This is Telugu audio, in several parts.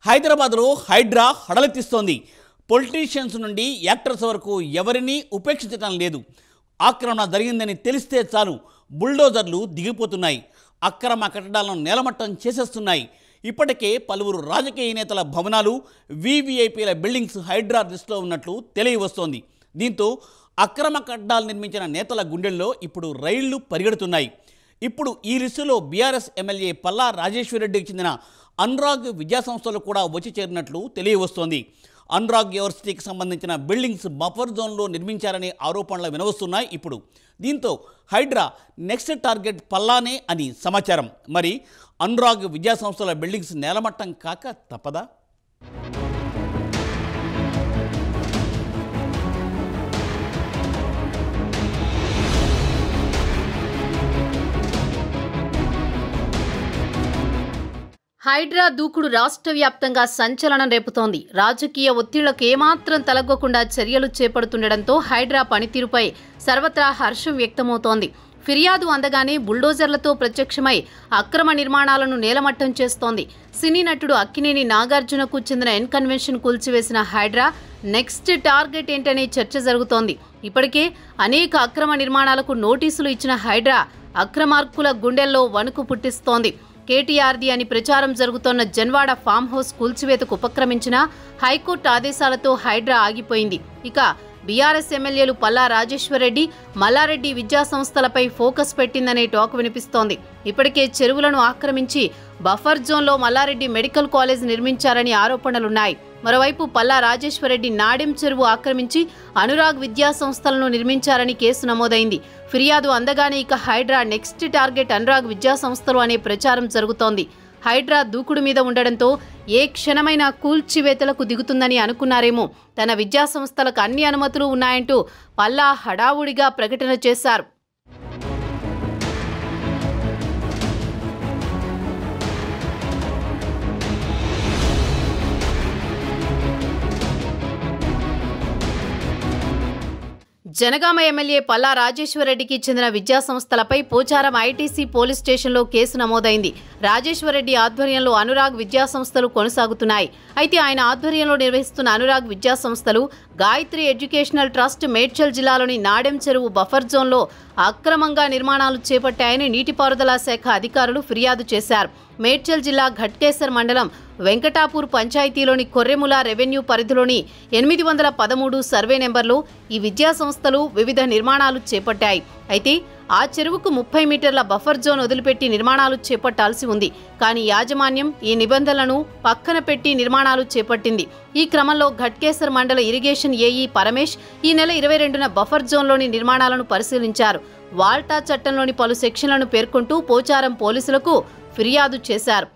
హైదరాబాద్లో హైడ్రా హడలెత్తిస్తోంది. పొలిటీషియన్స్ నుండి యాక్టర్స్ వరకు ఎవరినీ ఉపేక్షించడం లేదు. ఆక్రమణ జరిగిందని తెలిస్తే చాలు బుల్డోజర్లు దిగిపోతున్నాయి. అక్రమ కట్టడాలను నేలమట్టం చేసేస్తున్నాయి. ఇప్పటికే పలువురు రాజకీయ నేతల భవనాలు, వీవీఐపీల బిల్డింగ్స్ హైడ్రా లిస్టులో ఉన్నట్లు తెలియవస్తోంది. దీంతో అక్రమ కట్టడాలు నిర్మించిన నేతల గుండెల్లో ఇప్పుడు రైళ్లు పరిగెడుతున్నాయి. ఇప్పుడు ఈ లిస్టులో బీఆర్ఎస్ ఎమ్మెల్యే పల్లా రాజేశ్వరరెడ్డికి చెందిన అనురాగ్ విద్యాసంస్థలు కూడా వచ్చి చేరినట్లు తెలియవస్తోంది. అనురాగ్ యూనివర్సిటీకి సంబంధించిన బిల్డింగ్స్ బఫర్ జోన్లో నిర్మించారనే ఆరోపణలు వినవస్తున్నాయి. ఇప్పుడు దీంతో హైడ్రా నెక్స్ట్ టార్గెట్ పల్లానే అని సమాచారం. మరి అనురాగ్ విద్యాసంస్థల బిల్డింగ్స్ నేలమట్టం కాక తప్పదా? హైడ్రా దూకుడు రాష్ట్ర వ్యాప్తంగా సంచలనం రేపుతోంది. రాజకీయ ఒత్తిళ్లకు ఏమాత్రం తలగ్గకుండా చర్యలు చేపడుతుండటంతో హైడ్రా పనితీరుపై సర్వత్రా హర్షం వ్యక్తమవుతోంది. ఫిర్యాదు అందగానే బుల్డోజర్లతో ప్రత్యక్షమై అక్రమ నిర్మాణాలను నేలమట్టం చేస్తోంది. సినీ నటుడు అక్కినేని నాగార్జునకు చెందిన ఎన్కన్వెన్షన్ కూల్చివేసిన హైడ్రా నెక్స్ట్ టార్గెట్ ఏంటనే చర్చ జరుగుతోంది. ఇప్పటికే అనేక అక్రమ నిర్మాణాలకు నోటీసులు ఇచ్చిన హైడ్రా అక్రమార్కుల గుండెల్లో వణుకు పుట్టిస్తోంది. కేటీఆర్ది అని ప్రచారం జరుగుతోన్న జన్వాడ ఫామ్ హౌస్ కూల్చివేతకు ఉపక్రమించిన హైకోర్టు ఆదేశాలతో హైడ్రా ఆగిపోయింది. ఇక బీఆర్ఎస్ ఎమ్మెల్యేలు పల్లా రాజేశ్వరరెడ్డి, మల్లారెడ్డి విద్యాసంస్థలపై ఫోకస్ పెట్టిందనే టాక్ వినిపిస్తోంది. ఇప్పటికే చెరువులను ఆక్రమించి బఫర్ జోన్లో మల్లారెడ్డి మెడికల్ కాలేజ్ నిర్మించారని ఆరోపణలున్నాయి. మరోవైపు పల్లా రాజేశ్వరరెడ్డి నాడెం చెరువు ఆక్రమించి అనురాగ్ విద్యాసంస్థలను నిర్మించారని కేసు నమోదైంది. ఫిర్యాదు అందగానే ఇక హైడ్రా నెక్స్ట్ టార్గెట్ అనురాగ్ విద్యాసంస్థలు అనే ప్రచారం జరుగుతోంది. హైడ్రా దూకుడు మీద ఉండడంతో ఏ క్షణమైనా కూల్చివేతలకు దిగుతుందని అనుకున్నారేమో. తన విద్యాసంస్థలకు అన్ని అనుమతులు ఉన్నాయంటూ పల్లా హడావుడిగా ప్రకటన చేశారు. జనగామ ఎమ్మెల్యే పల్లా రాజేశ్వరరెడ్డికి చెందిన విద్యాసంస్థలపై పోచారం ఐటీసీ పోలీస్ స్టేషన్లో కేసు నమోదైంది. రాజేశ్వరరెడ్డి ఆధ్వర్యంలో అనురాగ్ విద్యాసంస్థలు కొనసాగుతున్నాయి. అయితే ఆయన ఆధ్వర్యంలో నిర్వహిస్తున్న అనురాగ్ విద్యాసంస్థలు గాయత్రి ఎడ్యుకేషనల్ ట్రస్ట్ మేడ్చల్ జిల్లాలోని నాడెం చెరువు బఫర్ జోన్లో అక్రమంగా నిర్మాణాలు చేపట్టాయని నీటిపారుదల శాఖ అధికారులు ఫిర్యాదు చేశారు. మేడ్చల్ జిల్లా ఘట్కేసర్ మండలం వెంకటాపూర్ పంచాయతీలోని కొర్రెముల రెవెన్యూ పరిధిలోని 813 సర్వే నెంబర్లో ఈ విద్యాసంస్థలు వివిధ నిర్మాణాలు చేపట్టాయి. అయితే ఆ చెరువుకు 30 మీటర్ల బఫర్ జోన్ వదిలిపెట్టి నిర్మాణాలు చేపట్టాల్సి ఉంది. కానీ యాజమాన్యం ఈ నిబంధనలను పక్కన పెట్టి నిర్మాణాలు చేపట్టింది. ఈ క్రమంలో ఘట్కేసర్ మండల ఇరిగేషన్ ఏఈ పరమేష్ ఈ నెల 22న బఫర్ జోన్లోని నిర్మాణాలను పరిశీలించారు. వాల్టా చట్టంలోని పలు సెక్షన్లను పేర్కొంటూ పోచారం పోలీసులకు ఫిర్యాదు చేశారు.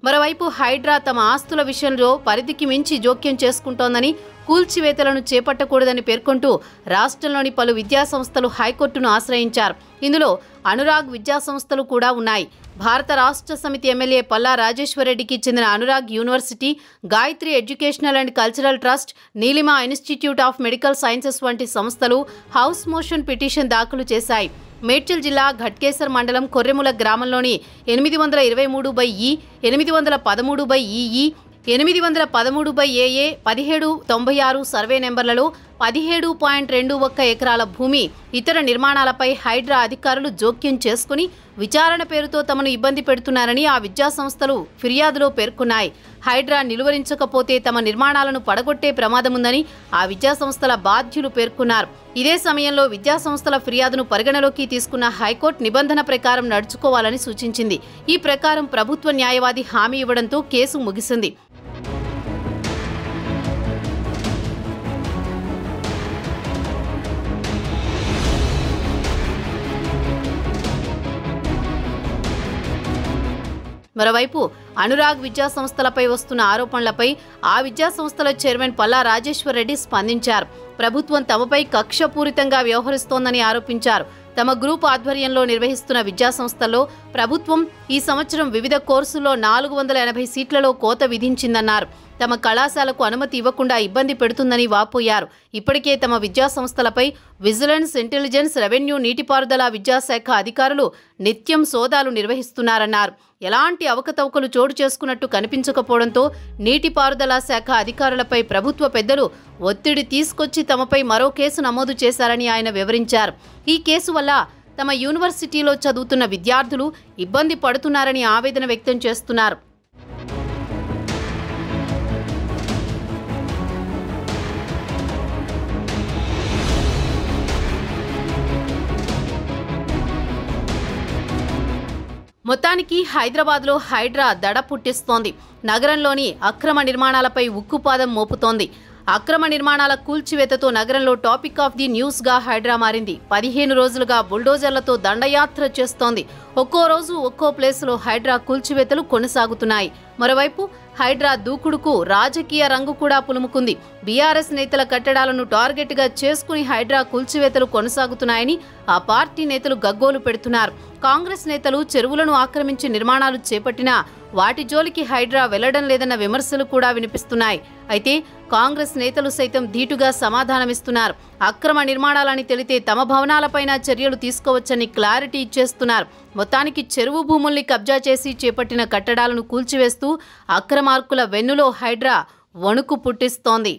మరోవైపు హైడ్రా తమ ఆస్తుల విషయంలో పరిధికి మించి జోక్యం చేసుకుంటోందని, కూల్చివేతలను చేపట్టకూడదని పేర్కొంటూ రాష్ట్రంలోని పలు విద్యాసంస్థలు హైకోర్టును ఆశ్రయించారు. ఇందులో అనురాగ్ విద్యాసంస్థలు కూడా ఉన్నాయి. భారత రాష్ట్ర సమితి ఎమ్మెల్యే పల్లా రాజేశ్వరరెడ్డికి చెందిన Anurag university, Gayatri educational and cultural trust, Neelima institute of medical sciences వంటి సంస్థలు హౌస్ మోషన్ పిటిషన్ దాఖలు చేశాయి. మేడ్చల్ జిల్లా ఘట్కేసర్ మండలం కొర్రెముల గ్రామంలోని 823/E, 813/EE, 813/AA, 1796 సర్వే నెంబర్లలో 17.21 ఎకరాల భూమి, ఇతర నిర్మాణాలపై హైడ్రా అధికారులు జోక్యం చేసుకుని విచారణ పేరుతో తమను ఇబ్బంది పెడుతున్నారని ఆ విద్యాసంస్థలు ఫిర్యాదులో పేర్కొన్నాయి. హైడ్రా నిలువరించకపోతే తమ నిర్మాణాలను పడగొట్టే ప్రమాదముందని ఆ విద్యాసంస్థల బాధ్యులు పేర్కొన్నారు. ఇదే సమయంలో విద్యాసంస్థల ఫిర్యాదును పరిగణలోకి తీసుకున్న హైకోర్టు నిబంధన ప్రకారం నడుచుకోవాలని సూచించింది. ఈ ప్రకారం ప్రభుత్వ న్యాయవాది హామీ ఇవ్వడంతో కేసు ముగిసింది. మరోవైపు అనురాగ్ విద్యాసంస్థలపై వస్తున్న ఆరోపణలపై ఆ విద్యాసంస్థల చైర్మన్ పల్లా రాజేశ్వరరెడ్డి స్పందించారు. ప్రభుత్వం తమపై కక్షపూరితంగా వ్యవహరిస్తోందని ఆరోపించారు. తమ గ్రూప్ ఆధ్వర్యంలో నిర్వహిస్తున్న విద్యాసంస్థల్లో ప్రభుత్వం ఈ సంవత్సరం వివిధ కోర్సుల్లో 480 సీట్లలో కోత విధించిందన్నారు. తమ కళాశాలకు అనుమతి ఇవ్వకుండా ఇబ్బంది పెడుతుందని వాపోయారు. ఇప్పటికే తమ విద్యా సంస్థలపై విజిలెన్స్, ఇంటెలిజెన్స్, రెవెన్యూ, నీటిపారుదల, విద్యాశాఖ అధికారులు నిత్యం సోదాలు నిర్వహిస్తున్నారన్నారు. ఎలాంటి అవకతవకలు చోటు చేసుకున్నట్టు కనిపించకపోవడంతో నీటిపారుదల శాఖ అధికారులపై ప్రభుత్వ పెద్దలు ఒత్తిడి తీసుకొచ్చి తమపై మరో కేసు నమోదు చేశారని ఆయన వివరించారు. ఈ కేసు వల్ల తమ యూనివర్సిటీలో చదువుతున్న విద్యార్థులు ఇబ్బంది పడుతున్నారని ఆవేదన వ్యక్తం చేస్తున్నారు. మొత్తానికి హైదరాబాద్లో హైడ్రా దడ పుట్టిస్తోంది. నగరంలోని అక్రమ నిర్మాణాలపై ఉక్కుపాదం మోపుతోంది. అక్రమ నిర్మాణాల కూల్చివేతతో నగరంలో టాపిక్ ఆఫ్ ది న్యూస్గా హైడ్రా మారింది. 15 రోజులుగా బుల్డోజర్లతో దండయాత్ర చేస్తోంది. ఒక్కో రోజు ఒక్కో ప్లేసులో హైడ్రా కూల్చివేతలు కొనసాగుతున్నాయి. మరోవైపు హైడ్రా దూకుడుకు రాజకీయ రంగు కూడా పులుముకుంది. బీఆర్ఎస్ నేతల కట్టడాలను టార్గెట్గా చేసుకుని హైడ్రా కూల్చివేతలు కొనసాగుతున్నాయని ఆ పార్టీ నేతలు గగ్గోలు పెడుతున్నారు. కాంగ్రెస్ నేతలు చెరువులను ఆక్రమించి నిర్మాణాలు చేపట్టినా వాటి జోలికి హైడ్రా వెళ్లడం లేదన్న విమర్శలు కూడా వినిపిస్తున్నాయి. అయితే కాంగ్రెస్ నేతలు సైతం ధీటుగా సమాధానమిస్తున్నారు. అక్రమ నిర్మాణాలని తెలితే తమ భవనాలపైన చర్యలు తీసుకోవచ్చని క్లారిటీ ఇచ్చేస్తున్నారు. మొత్తానికి చెరువు భూముల్ని కబ్జా చేసి చేపట్టిన కట్టడాలను కూల్చివేస్తూ అక్రమార్కుల వెన్నులో హైడ్రా వణుకు పుట్టిస్తోంది.